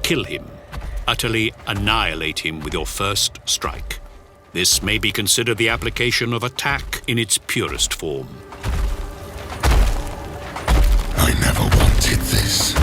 kill him, utterly annihilate him with your first strike. This may be considered the application of attack in its purest form. I never wanted this.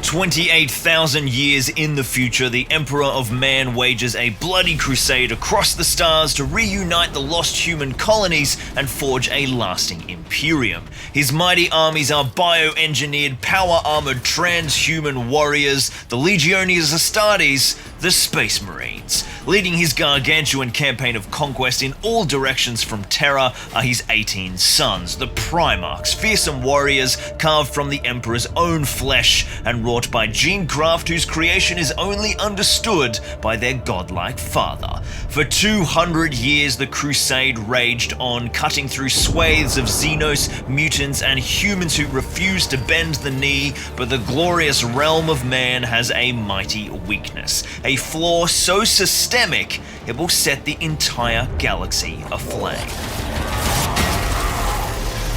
28,000 years in the future, the Emperor of Man wages a bloody crusade across the stars to reunite the lost human colonies and forge a lasting imperium. His mighty armies are bioengineered, power-armored transhuman warriors, the Legiones Astartes, the Space Marines. Leading his gargantuan campaign of conquest in all directions from Terra are his 18 sons, the Primarchs, fearsome warriors carved from the Emperor's own flesh and wrought by gene craft whose creation is only understood by their godlike father. For 200 years the crusade raged on, cutting through swathes of Xenos, mutants, and humans who refuse to bend the knee, but the glorious realm of man has a mighty weakness, a flaw so systemic it will set the entire galaxy aflame.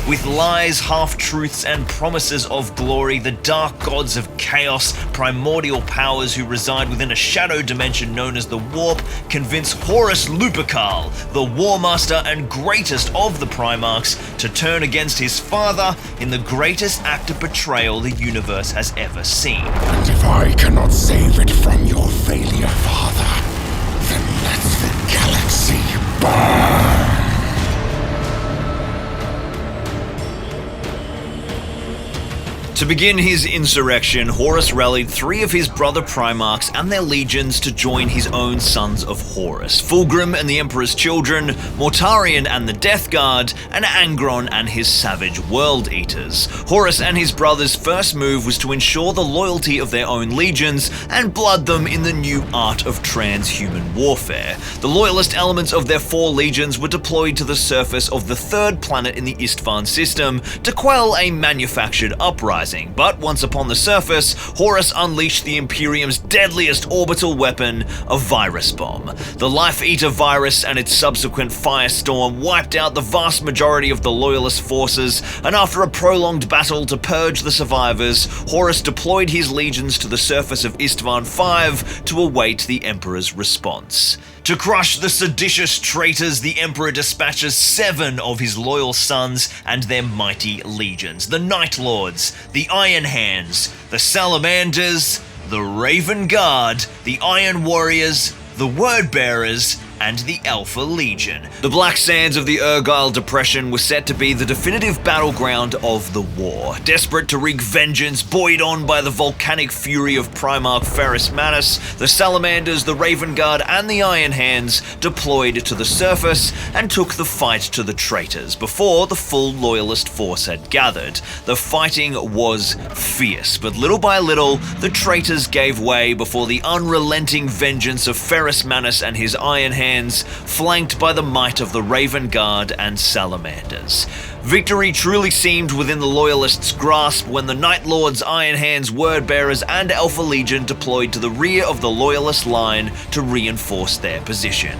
With lies, half-truths, and promises of glory, the dark gods of chaos, primordial powers who reside within a shadow dimension known as the Warp, convince Horus Lupercal, the Warmaster and greatest of the Primarchs, to turn against his father in the greatest act of betrayal the universe has ever seen. And if I cannot save it from your failure, father, then let the galaxy burn. To begin his insurrection, Horus rallied 3 of his brother Primarchs and their legions to join his own sons of Horus, Fulgrim and the Emperor's children, Mortarion and the Death Guard, and Angron and his savage World Eaters. Horus and his brothers' first move was to ensure the loyalty of their own legions and blood them in the new art of transhuman warfare. The loyalist elements of their 4 legions were deployed to the surface of the 3rd planet in the Isstvan system to quell a manufactured uprising. But once upon the surface, Horus unleashed the Imperium's deadliest orbital weapon, a virus bomb. The Life Eater virus and its subsequent firestorm wiped out the vast majority of the Loyalist forces, and after a prolonged battle to purge the survivors, Horus deployed his legions to the surface of Isstvan V to await the Emperor's response. To crush the seditious traitors, the Emperor dispatches 7 of his loyal sons and their mighty legions, the Night Lords, the Iron Hands, the Salamanders, the Raven Guard, the Iron Warriors, the Word Bearers, and the Alpha Legion. The Black Sands of the Urgile Depression were set to be the definitive battleground of the war. Desperate to wreak vengeance, buoyed on by the volcanic fury of Primarch Ferrus Manus, the Salamanders, the Raven Guard, and the Iron Hands deployed to the surface and took the fight to the traitors before the full Loyalist force had gathered. The fighting was fierce, but little by little, the traitors gave way before the unrelenting vengeance of Ferrus Manus and his Iron Hands, flanked by the might of the Raven Guard and Salamanders. Victory truly seemed within the Loyalists' grasp when the Night Lords, Iron Hands, Word Bearers, and Alpha Legion deployed to the rear of the Loyalist line to reinforce their position.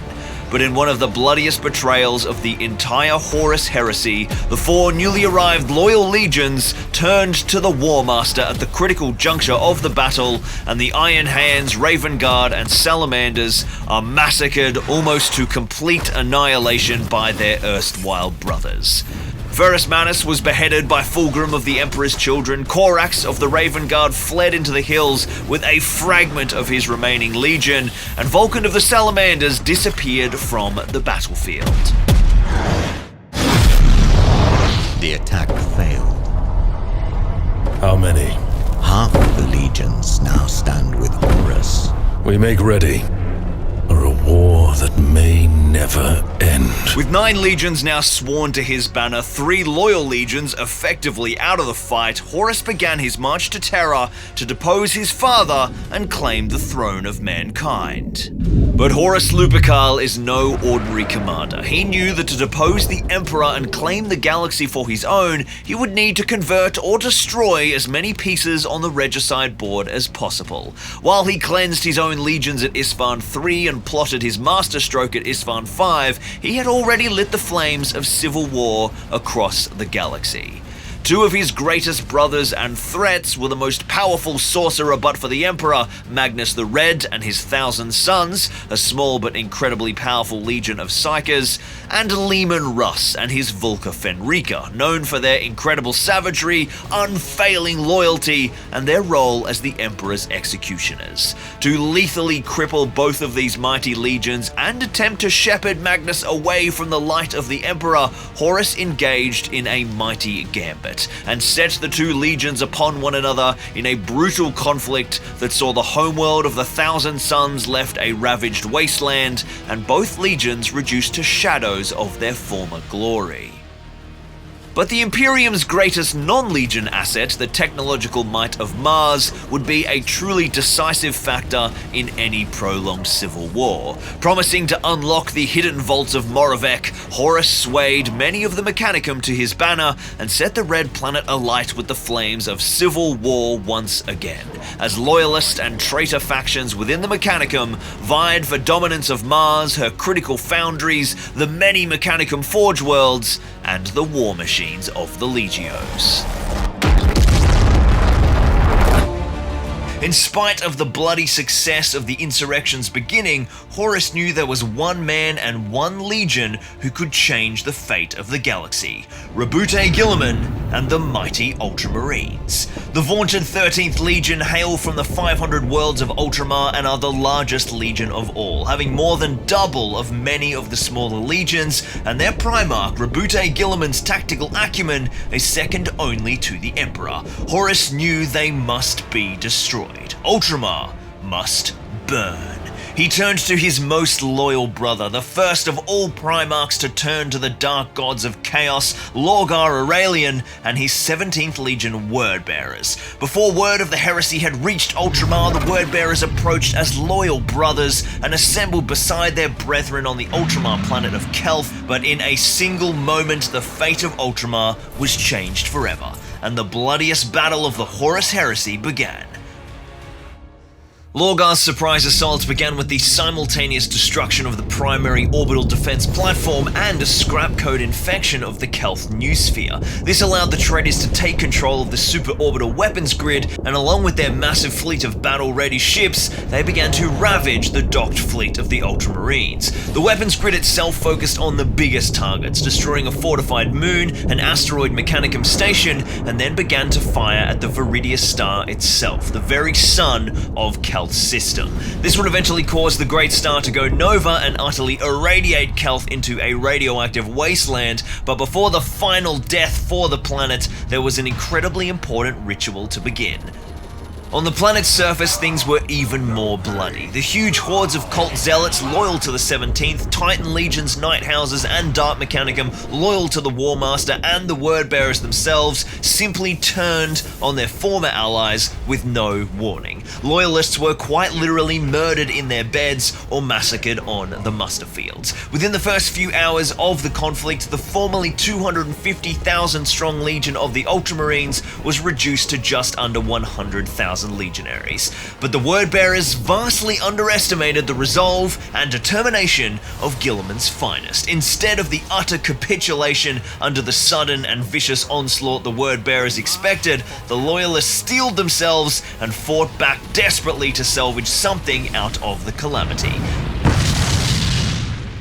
But in one of the bloodiest betrayals of the entire Horus Heresy, the 4 newly arrived loyal legions turned to the Warmaster at the critical juncture of the battle, and the Iron Hands, Raven Guard, and Salamanders are massacred almost to complete annihilation by their erstwhile brothers. Ferrus Manus was beheaded by Fulgrim of the Emperor's children. Corax of the Raven Guard fled into the hills with a fragment of his remaining legion, and Vulcan of the Salamanders disappeared from the battlefield. The attack failed. How many? Half of the legions now stand with Horus. We make ready for a war that may never end. With 9 legions now sworn to his banner, 3 loyal legions effectively out of the fight, Horus began his march to Terra to depose his father and claim the throne of mankind. But Horus Lupercal is no ordinary commander. He knew that to depose the Emperor and claim the galaxy for his own, he would need to convert or destroy as many pieces on the regicide board as possible. While he cleansed his own legions at Isstvan III and plotted his masterstroke at Isstvan V, he had already lit the flames of civil war across the galaxy. Two of his greatest brothers and threats were the most powerful sorcerer but for the Emperor, Magnus the Red and his 1,000 sons, a small but incredibly powerful legion of psychers, and Leman Russ and his Vulca Fenrica, known for their incredible savagery, unfailing loyalty, and their role as the Emperor's executioners. To lethally cripple both of these mighty legions and attempt to shepherd Magnus away from the light of the Emperor, Horus engaged in a mighty gambit and set the two legions upon one another in a brutal conflict that saw the homeworld of the 1,000 Sons left a ravaged wasteland and both legions reduced to shadows of their former glory. But the Imperium's greatest non-Legion asset, the technological might of Mars, would be a truly decisive factor in any prolonged civil war. Promising to unlock the hidden vaults of Moravec, Horus swayed many of the Mechanicum to his banner and set the Red Planet alight with the flames of civil war once again, as loyalist and traitor factions within the Mechanicum vied for dominance of Mars, her critical foundries, the many Mechanicum forge worlds, and the war machines of the Legios. In spite of the bloody success of the insurrection's beginning, Horus knew there was one man and one legion who could change the fate of the galaxy: Rabute Guilliman and the mighty Ultramarines. The vaunted 13th Legion hail from the 500 worlds of Ultramar and are the largest legion of all, having more than double of many of the smaller legions, and their Primarch, Rabute Guilliman's tactical acumen, is second only to the Emperor. Horus knew they must be destroyed. Ultramar must burn. He turned to his most loyal brother, the first of all Primarchs to turn to the dark gods of chaos, Lorgar Aurelian, and his 17th Legion Wordbearers. Before word of the heresy had reached Ultramar, the Wordbearers approached as loyal brothers and assembled beside their brethren on the Ultramar planet of Calth, but in a single moment the fate of Ultramar was changed forever, and the bloodiest battle of the Horus Heresy began. Lorgar's surprise assault began with the simultaneous destruction of the primary orbital defense platform and a scrap code infection of the Calth noosphere. This allowed the traitors to take control of the superorbital weapons grid, and along with their massive fleet of battle-ready ships, they began to ravage the docked fleet of the Ultramarines. The weapons grid itself focused on the biggest targets, destroying a fortified moon, an asteroid Mechanicum station, and then began to fire at the Viridius star itself, the very sun of Calth system. This would eventually cause the great star to go nova and utterly irradiate Calth into a radioactive wasteland, but before the final death for the planet, there was an incredibly important ritual to begin. On the planet's surface, things were even more bloody. The huge hordes of cult zealots loyal to the 17th, Titan Legions, Night Houses, and Dark Mechanicum loyal to the War Master and the Wordbearers themselves simply turned on their former allies with no warning. Loyalists were quite literally murdered in their beds or massacred on the muster fields. Within the first few hours of the conflict, the formerly 250,000 strong Legion of the Ultramarines was reduced to just under 100,000 legionaries, but the Wordbearers vastly underestimated the resolve and determination of Guilliman's finest. Instead of the utter capitulation under the sudden and vicious onslaught the Wordbearers expected, the Loyalists steeled themselves and fought back desperately to salvage something out of the calamity.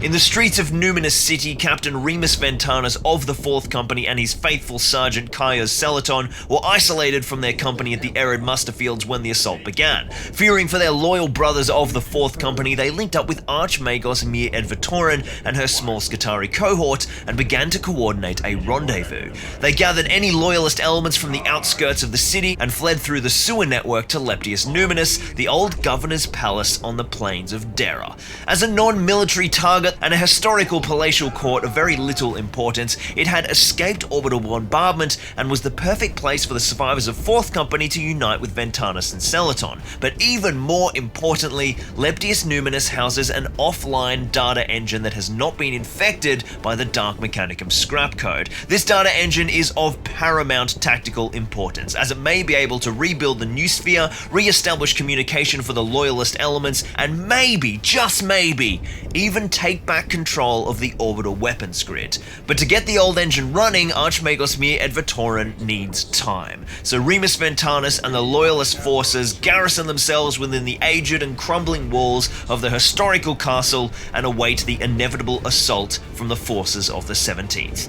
In the streets of Numinous City, Captain Remus Ventanas of the 4th Company and his faithful Sergeant Kaios Celaton were isolated from their company at the arid muster fields when the assault began. Fearing for their loyal brothers of the 4th Company, they linked up with Archmagos Mir Edvatorin and her small Skitarii cohort and began to coordinate a rendezvous. They gathered any loyalist elements from the outskirts of the city and fled through the sewer network to Leptius Numinous, the old governor's palace on the plains of Dera. As a non-military target and a historical palatial court of very little importance, it had escaped orbital bombardment and was the perfect place for the survivors of 4th Company to unite with Ventanas and Celaton. But even more importantly, Leptius Numinous houses an offline data engine that has not been infected by the Dark Mechanicum scrap code. This data engine is of paramount tactical importance, as it may be able to rebuild the noosphere, re-establish communication for the loyalist elements, and maybe, just maybe, even take take back control of the orbital weapons grid. But to get the old engine running, Archmagos Mir Edvatoren needs time. So Remus Ventanus and the Loyalist forces garrison themselves within the aged and crumbling walls of the historical castle and await the inevitable assault from the forces of the 17th.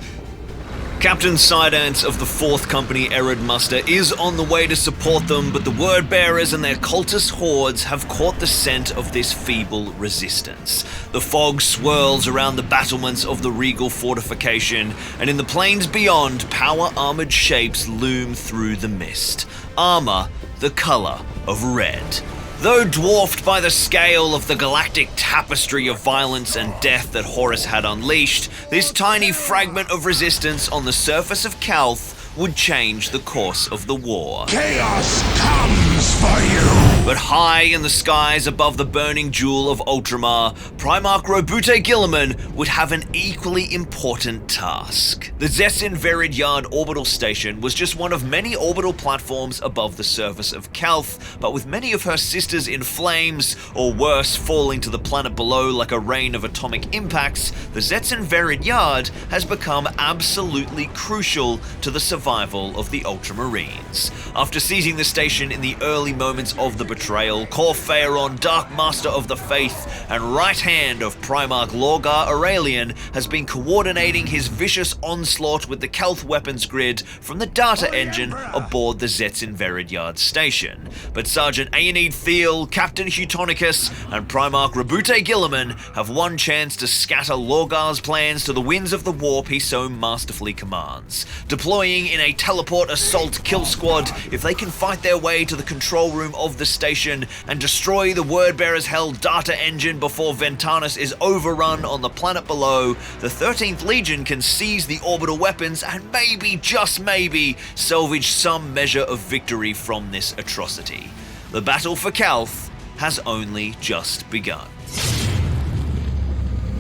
Captain Sidance of the 4th Company Erud Muster is on the way to support them, but the word bearers and their cultist hordes have caught the scent of this feeble resistance. The fog swirls around the battlements of the regal fortification, and in the plains beyond, power-armored shapes loom through the mist. Armor the color of red. Though dwarfed by the scale of the galactic tapestry of violence and death that Horus had unleashed, this tiny fragment of resistance on the surface of Calth would change the course of the war. Chaos comes for you! But high in the skies above the burning jewel of Ultramar, Primarch Robute Guilliman would have an equally important task. The Zetsin Veridyard orbital station was just one of many orbital platforms above the surface of Calth, but with many of her sisters in flames, or worse, falling to the planet below like a rain of atomic impacts, the Zetsin Veridyard has become absolutely crucial to the survival of the Ultramarines. After seizing the station in the early moments of the betrayal, Cor Phaeron, Dark Master of the Faith and right hand of Primarch Lorgar Aurelian, has been coordinating his vicious onslaught with the Calth weapons grid from the data engine aboard the Zetsin Veridyard station. But Sergeant Aenid Thiel, Captain Heutonicus and Primarch Robute Guilliman have one chance to scatter Lorgar's plans to the winds of the warp he so masterfully commands. Deploying in a teleport assault kill squad, if they can fight their way to the control room of the station and destroy the Wordbearer's held data engine before Ventanus is overrun on the planet below, the 13th Legion can seize the orbital weapons and maybe, just maybe, salvage some measure of victory from this atrocity. The battle for Calth has only just begun.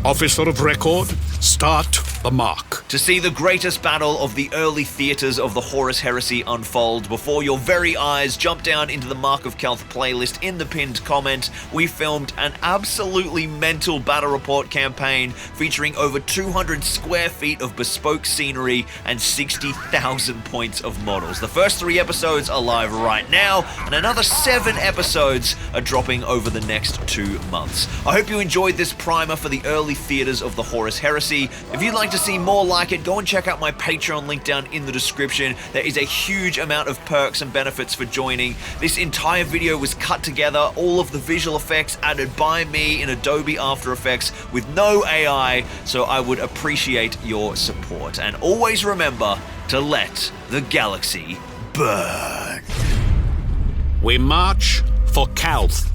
Officer of Record, start the mark. To see the greatest battle of the early theaters of the Horus Heresy unfold before your very eyes, jump down into the Mark of Calth playlist in the pinned comment. We filmed an absolutely mental battle report campaign featuring over 200 square feet of bespoke scenery and 60,000 points of models. The first 3 episodes are live right now, and another 7 episodes are dropping over the next 2 months. I hope you enjoyed this primer for the early theaters of the Horus Heresy. If you'd like to see more like it, go and check out my Patreon link down in the description. There is a huge amount of perks and benefits for joining. This entire video was cut together, all of the visual effects added by me in Adobe After Effects with no AI, so I would appreciate your support. And always remember to let the galaxy burn. We march for Calth.